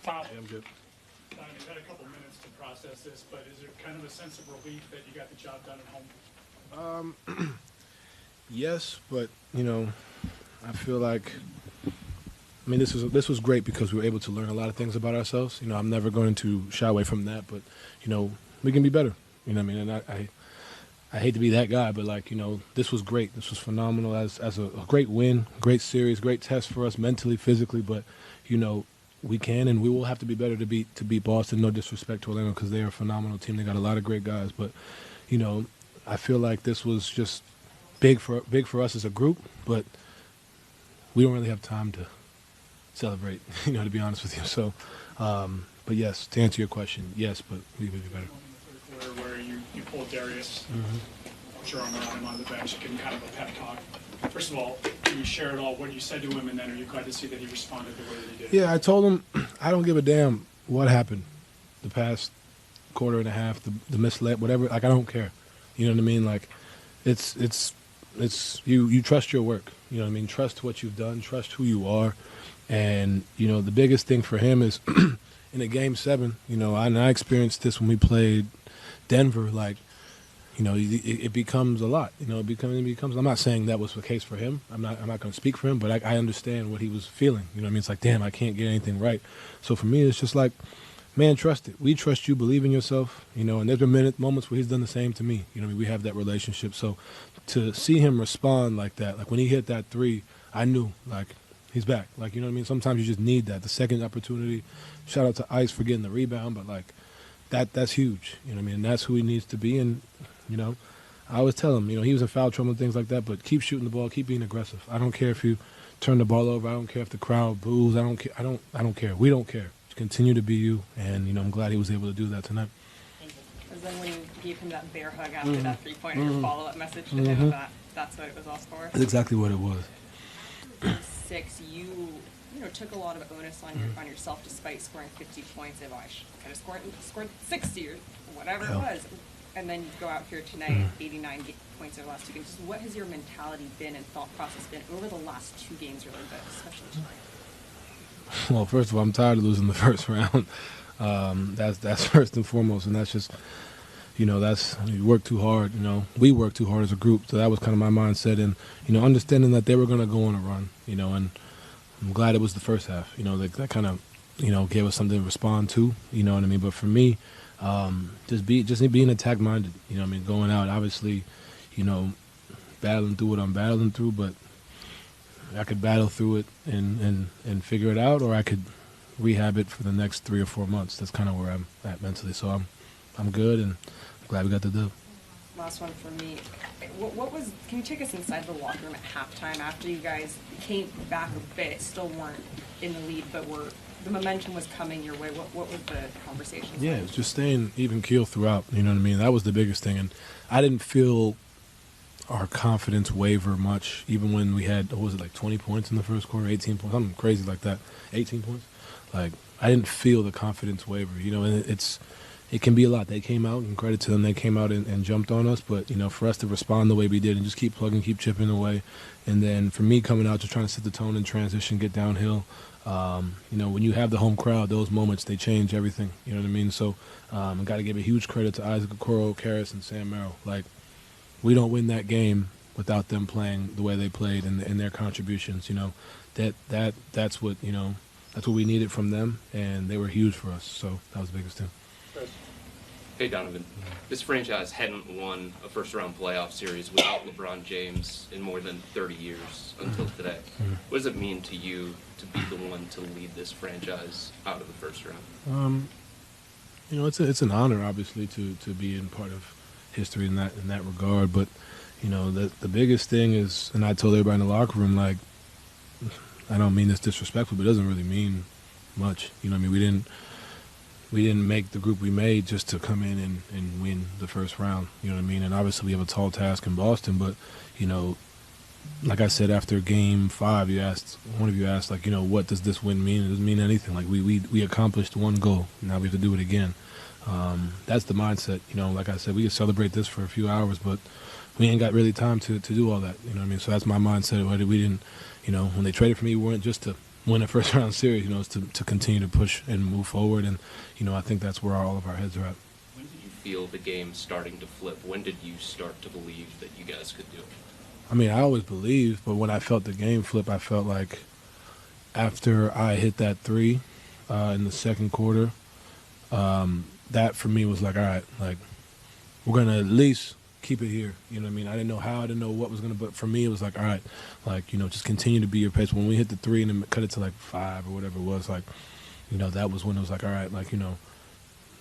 Tom, Yeah, I'm good. Tom, you've had a couple minutes to process this, but is there kind of a sense of relief that you got the job done at home? Yes, but I feel like this was great because we were able to learn a lot of things about ourselves. I'm never going to shy away from that, but we can be better. And I hate to be that guy, but this was great. This was phenomenal as a great win, great series, great test for us mentally, physically. But we can and we will have to be better to beat Boston. No disrespect to Orlando because they are a phenomenal team. They got a lot of great guys, but I feel like this was just big for us as a group. But we don't really have time to celebrate. To be honest with you. So, but yes, to answer your question, yes, but we would be better. In the third quarter, where you pulled Darius, put your arm around him on the bench, give him kind of a pep talk. First of all, can you share it all, what you said to him, and then are you glad to see that he responded the way that he did? Yeah, I told him I don't give a damn what happened the past quarter and a half, the misled, whatever. Like, I don't care. You know what I mean? Like, it's you trust your work. You know what I mean? Trust what you've done. Trust who you are. And the biggest thing for him is in a game 7. I experienced this when we played Denver. Like, it becomes a lot. It becomes. I'm not saying that was the case for him. I'm not going to speak for him, but I understand what he was feeling. You know what I mean? It's like, damn, I can't get anything right. So for me, it's just like, man, trust it. We trust you. Believe in yourself. And there's been moments where he's done the same to me. We have that relationship. So to see him respond like that, like when he hit that 3, I knew, like, he's back. Like, you know what I mean? Sometimes you just need that. The second opportunity. Shout out to Ice for getting the rebound, but like that's huge. You know what I mean? And that's who he needs to be. And I always tell him, he was in foul trouble and things like that, but keep shooting the ball, keep being aggressive. I don't care if you turn the ball over. I don't care if the crowd boos. I don't care. I don't care. We don't care. Continue to be you. And I'm glad he was able to do that tonight. Because then when you gave him that bear hug after that 3-pointer, your follow-up message to him, that's what it was all for. That's exactly what it was. 6, you took a lot of onus on yourself despite scoring 50 points. If I could have scored 60 or whatever it was. And then you go out here tonight, 89 points over the last 2 games. Just what has your mentality been and thought process been over the last 2 games, really, but especially tonight? Well, first of all, I'm tired of losing the first round. That's first and foremost, and that's just, you work too hard. We work too hard as a group, so that was kind of my mindset, and understanding that they were going to go on a run. And I'm glad it was the first half. That kind of, gave us something to respond to. You know what I mean? But for me, just being attack minded. Going out, obviously, battling through what I'm battling through, but I could battle through it and figure it out, or I could rehab it for the next 3 or 4 months. That's kind of where I'm at mentally. So I'm good, and I'm glad we got the dub. Last one for me. Can you take us inside the locker room at halftime after you guys came back a bit, still weren't in the lead, but the momentum was coming your way? What was the conversation? Yeah, it was just staying even keel throughout. You know what I mean? That was the biggest thing, and I didn't feel our confidence waver much, even when we had, 20 points in the first quarter, 18 points, something crazy like that, 18 points. Like, I didn't feel the confidence waver, and it can be a lot. They came out, and credit to them, they came out and jumped on us, but, for us to respond the way we did and just keep plugging, keep chipping away, and then for me coming out, just trying to set the tone in transition, get downhill, when you have the home crowd, those moments, they change everything, you know what I mean? So I got to give a huge credit to Isaac Okoro, Karras, and Sam Merrill. Like, we don't win that game without them playing the way they played and their contributions. That's what that's what we needed from them, and they were huge for us. So that was the biggest thing. Hey Donovan, this franchise hadn't won a first-round playoff series without LeBron James in more than 30 years until today. What does it mean to you to be the one to lead this franchise out of the first round? It's an honor, obviously, to be in part of history in that regard. But the biggest thing is, and I told everybody in the locker room, like, I don't mean this disrespectful, but it doesn't really mean much. I mean, we didn't make the group we made just to come in and win the first round. You know what I mean? And obviously we have a tall task in Boston, but like I said, after game 5, one of you asked, like, what does this win mean? It doesn't mean anything. Like, we accomplished one goal. Now we have to do it again. That's the mindset. Like I said, we could celebrate this for a few hours, but we ain't got really time to do all that. You know what I mean? So that's my mindset. We didn't, when they traded for me, we weren't just to win a first round series, is to continue to push and move forward. And, I think that's where all of our heads are at. When did you feel the game starting to flip? When did you start to believe that you guys could do it? I mean, I always believed, but when I felt the game flip, I felt like after I hit that three in the second quarter, that for me was like, all right, like we're going to at least keep it here. You know what I mean? I didn't know how, I didn't know what was going to, but for me, it was like, all right, like, just continue to be your pace. When we hit the three and then cut it to like 5 or whatever it was, like, that was when it was like, all right, like,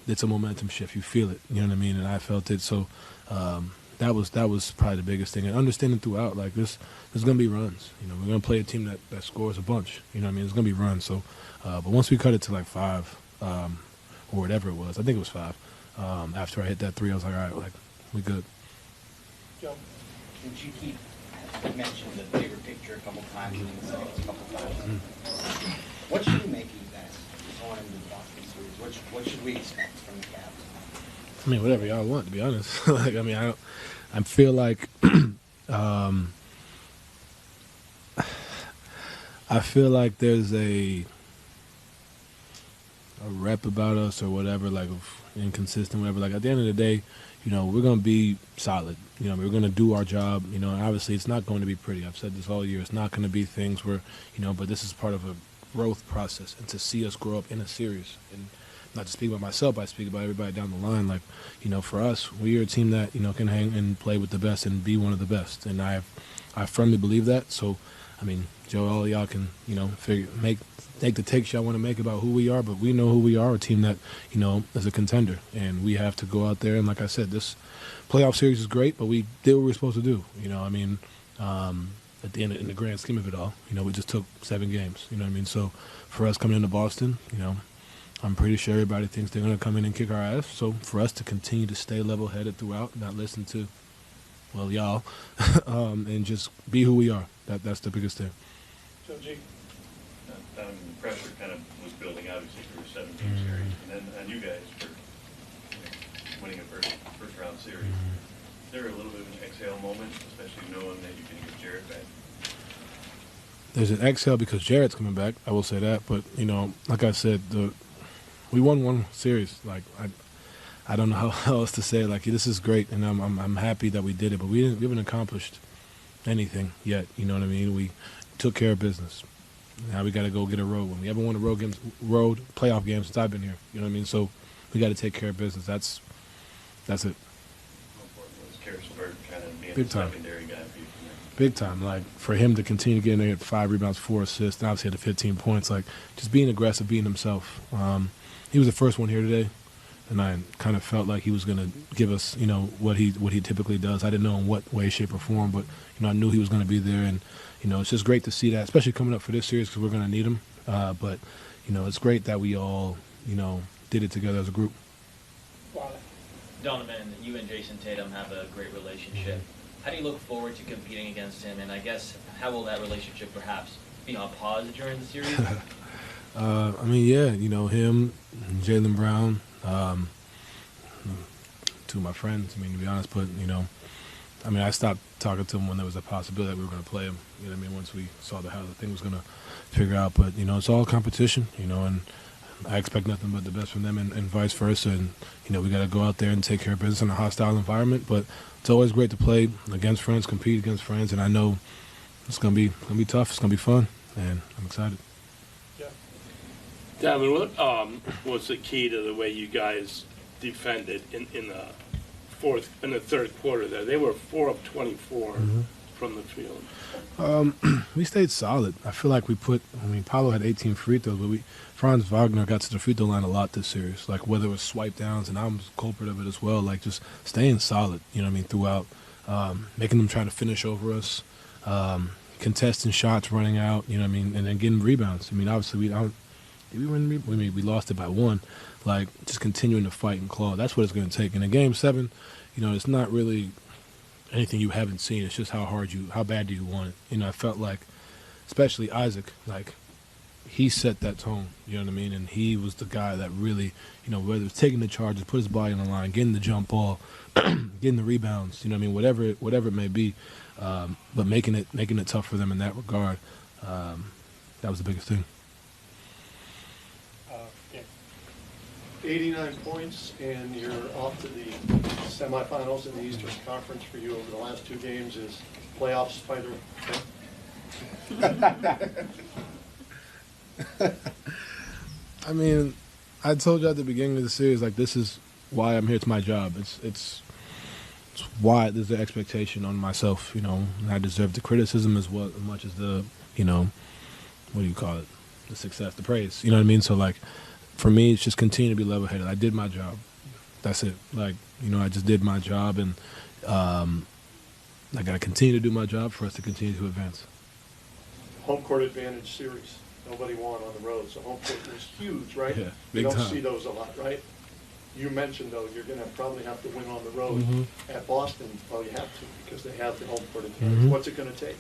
it's a momentum shift. You feel it, you know what I mean? And I felt it. So that was probably the biggest thing. And understanding throughout, like, there's going to be runs. We're going to play a team that scores a bunch. You know what I mean? There's going to be runs. So, but once we cut it to like 5 or whatever it was, I think it was 5, after I hit that three, I was like, all right, like, we good. Joe, since you keep mentioning the bigger picture a couple times and the Celtics a couple times, what should we make of you guys going into the Boston series? What should we expect from the Cavs? I mean, whatever y'all want, to be honest. Like, I mean, I feel like, I feel like there's a rep about us or whatever, like inconsistent, whatever. Like at the end of the day, we're gonna be solid. We're gonna do our job. And obviously it's not going to be pretty. I've said this all year. It's not going to be things where, but this is part of a growth process, and to see us grow up in a series, and not to speak about myself, I speak about everybody down the line. Like, for us, we are a team that can hang and play with the best and be one of the best, and I firmly believe that. So, I mean, Joe, all y'all can make the takes y'all want to make about who we are, but we know who we are, a team that is a contender, and we have to go out there. And like I said, this playoff series is great, but we did what we were supposed to do. I mean, at the end, in the grand scheme of it all, we just took 7 games. You know what I mean? So for us coming into Boston, I'm pretty sure everybody thinks they're going to come in and kick our ass. So for us to continue to stay level-headed throughout, not listen to, well, y'all, and just be who we are. That's the biggest thing. So, G. The pressure kind of was building, obviously, for a 7-game series, and then on you guys for winning a first round series. Is there a little bit of an exhale moment, especially knowing that you can get Jarrett back? There's an exhale because Jarrett's coming back. I will say that, but like I said, we won one series. Like I don't know how else to say it. Like, this is great, and I'm happy that we did it, but we haven't accomplished anything yet. You know what I mean? We took care of business. Now we got to go get a road one. We haven't won a road playoff game since I've been here. You know what I mean? So we got to take care of business. That's it. How important was Carrisburg kind of being Big the time. secondary guy for you? Big time. Like, for him to continue to get in there at 5 rebounds, 4 assists, and obviously had the 15 points. Like, just being aggressive, being himself. He was the first one here today, and I kind of felt like he was going to give us, what he typically does. I didn't know in what way, shape, or form, but I knew he was going to be there, and it's just great to see that, especially coming up for this series because we're going to need him. But it's great that we all did it together as a group. Donovan, you and Jason Tatum have a great relationship. How do you look forward to competing against him? And I guess, how will that relationship perhaps be on pause during the series? I mean, yeah, him, Jaylen Brown, 2 of my friends, to be honest, but, I stopped talking to him when there was a possibility that we were going to play him, once we saw how the thing was going to figure out. But, it's all competition, and I expect nothing but the best from them and vice versa. And, we got to go out there and take care of business in a hostile environment. But it's always great to play against friends, compete against friends, and I know it's going to be tough. It's going to be fun, and I'm excited. Donovan, what was the key to the way you guys defended in the third quarter there? They were 4 of 24 from the field. We stayed solid. I feel like Paolo had 18 free throws, but Franz Wagner got to the free throw line a lot this series. Like, whether it was swipe downs, and I'm culprit of it as well. Like, just staying solid, throughout, making them try to finish over us, contesting shots, running out, and then getting rebounds. Obviously we lost it by 1. Like, just continuing to fight and claw. That's what it's going to take. And in Game 7, it's not really anything you haven't seen. It's just how bad do you want it. I felt like, especially Isaac, like, he set that tone, you know what I mean? And he was the guy that really, whether it's taking the charges, put his body on the line, getting the jump ball, getting the rebounds, whatever it may be, but making it tough for them in that regard. That was the biggest thing. Yeah. 89 points, and you're off to the semifinals in the Eastern Conference for you over the last 2 games. Is playoffs fighter? I mean, I told you at the beginning of the series, like, this is why I'm here. It's my job. It's why there's the expectation on myself, you know, and I deserve the criticism as much as the, you know, what do you call it, the success, the praise, you know what I mean? So, like, for me, it's just continue to be level-headed. I did my job. That's it. Like, you know, I just did my job, and I got to continue to do my job for us to continue to advance. Home court advantage series. Nobody won on the road, so home court was huge, right? Yeah, You big don't time. see those a lot, right? You mentioned, though, you're going to probably have to win on the road Mhm. at Boston. Well, you have to because they have the home court advantage. Mhm. What's it going to take?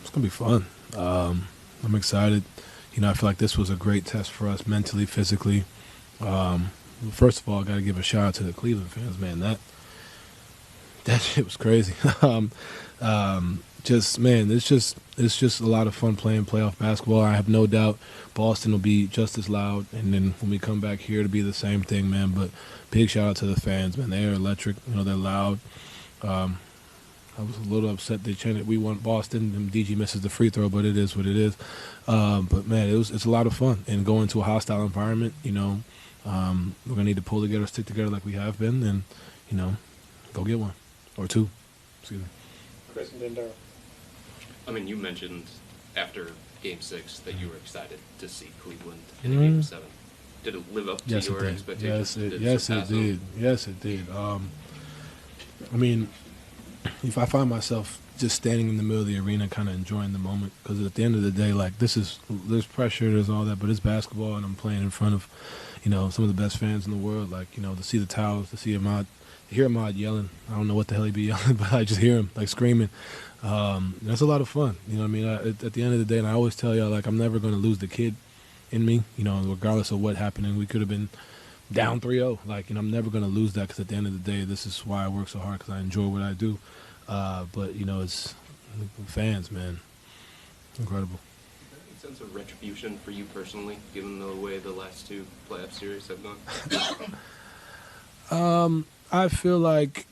It's going to be fun. I'm excited. You know, I feel like this was a great test for us mentally, physically. First of all, I got to give a shout out to the Cleveland fans, man. That shit was crazy. It's just a lot of fun playing playoff basketball. I have no doubt Boston will be just as loud, and then when we come back here, to be the same thing, man. But big shout out to the fans, man. They are electric. You know, they're loud. I was a little upset they chanted "We want Boston" and DG misses the free throw, but it is what it is. But man, it's a lot of fun, and going to a hostile environment. You know, we're gonna need to pull together, stick together like we have been, and you know, go get one or two. Excuse me. Chris and Dindar. I mean, you mentioned after Game 6 that you were excited to see Cleveland in Mhm. Game 7. Did it live up to Yes, your it did. expectations? Did Yes, it surpass them? did. Yes, it did. I mean, if I find myself just standing in the middle of the arena, kind of enjoying the moment, because at the end of the day, like, there's pressure, there's all that, but it's basketball, and I'm playing in front of, you know, some of the best fans in the world. Like, you know, to see the towels, to see Ahmad, to hear Ahmad yelling. I don't know what the hell he'd be yelling, but I just hear him like screaming. That's a lot of fun. You know what I mean? At the end of the day, and I always tell y'all, like, I'm never going to lose the kid in me, you know, regardless of what happened. And we could have been down 3-0. Like, you know, I'm never going to lose that, because at the end of the day, this is why I work so hard, because I enjoy what I do. But, you know, it's fans, man. Incredible. Any sense of retribution for you personally, given the way the last 2 playoff series have gone? I feel like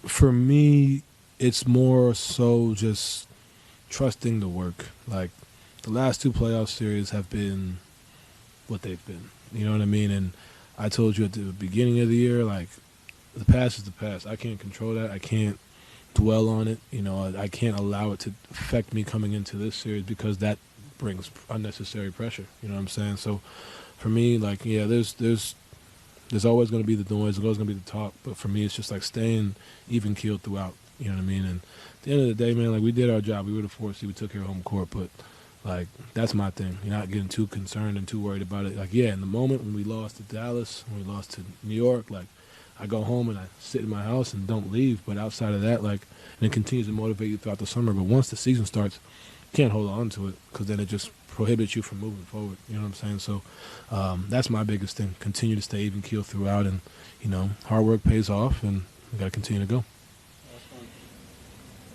for me, it's more so just trusting the work. Like, the last 2 playoff series have been what they've been. You know what I mean? And I told you at the beginning of the year, like, the past is the past. I can't control that. I can't dwell on it. You know, I can't allow it to affect me coming into this series, because that brings unnecessary pressure. You know what I'm saying? So for me, like, yeah, there's always going to be the noise. There's always going to be the talk. But for me, it's just like staying even keeled throughout. You know what I mean? And at the end of the day, man, like, we did our job. We were the 4th seed. We took care of home court. But, like, that's my thing. You're not getting too concerned and too worried about it. Like, yeah, in the moment when we lost to Dallas, when we lost to New York, like, I go home and I sit in my house and don't leave. But outside of that, like, and it continues to motivate you throughout the summer. But once the season starts, you can't hold on to it, because then it just prohibits you from moving forward. You know what I'm saying? So that's my biggest thing. Continue to stay even keeled throughout, and, you know, hard work pays off, and we got to continue to go.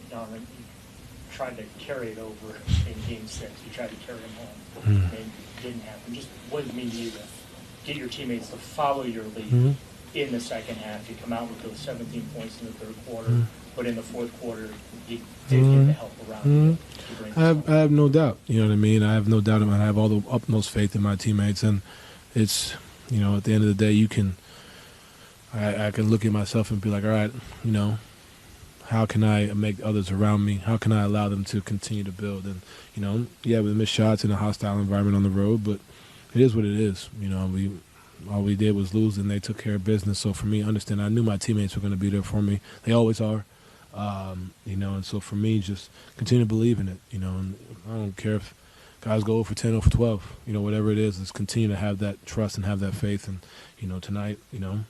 Donovan, you tried to carry it over in Game 6. You tried to carry him home. Mhm. And it didn't happen. Just what does it mean to you to get your teammates to follow your lead Mhm. in the second half? You come out with those 17 points in the third quarter, Mhm. but in the fourth quarter, you did get the help around you to bring I this have no doubt. You know what I mean? I have no doubt about it. I have all the utmost faith in my teammates, and it's, you know, at the end of the day, I can look at myself and be like, all right, you know, how can I make others around me? How can I allow them to continue to build? And, you know, yeah, we missed shots in a hostile environment on the road, but it is what it is. You know, all we did was lose, and they took care of business. So for me, understand, I knew my teammates were going to be there for me. They always are. You know, and so for me, just continue to believe in it. You know, and I don't care if guys go 0 for 10, 0 for 12. You know, whatever it is, just continue to have that trust and have that faith. And, you know, tonight, you know,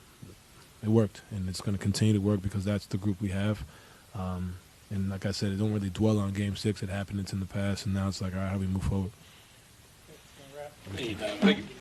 it worked, and it's going to continue to work, because that's the group we have. And like I said, I don't really dwell on Game 6. It happened. It's in the past, and now it's like, all right, how do we move forward? Thank you.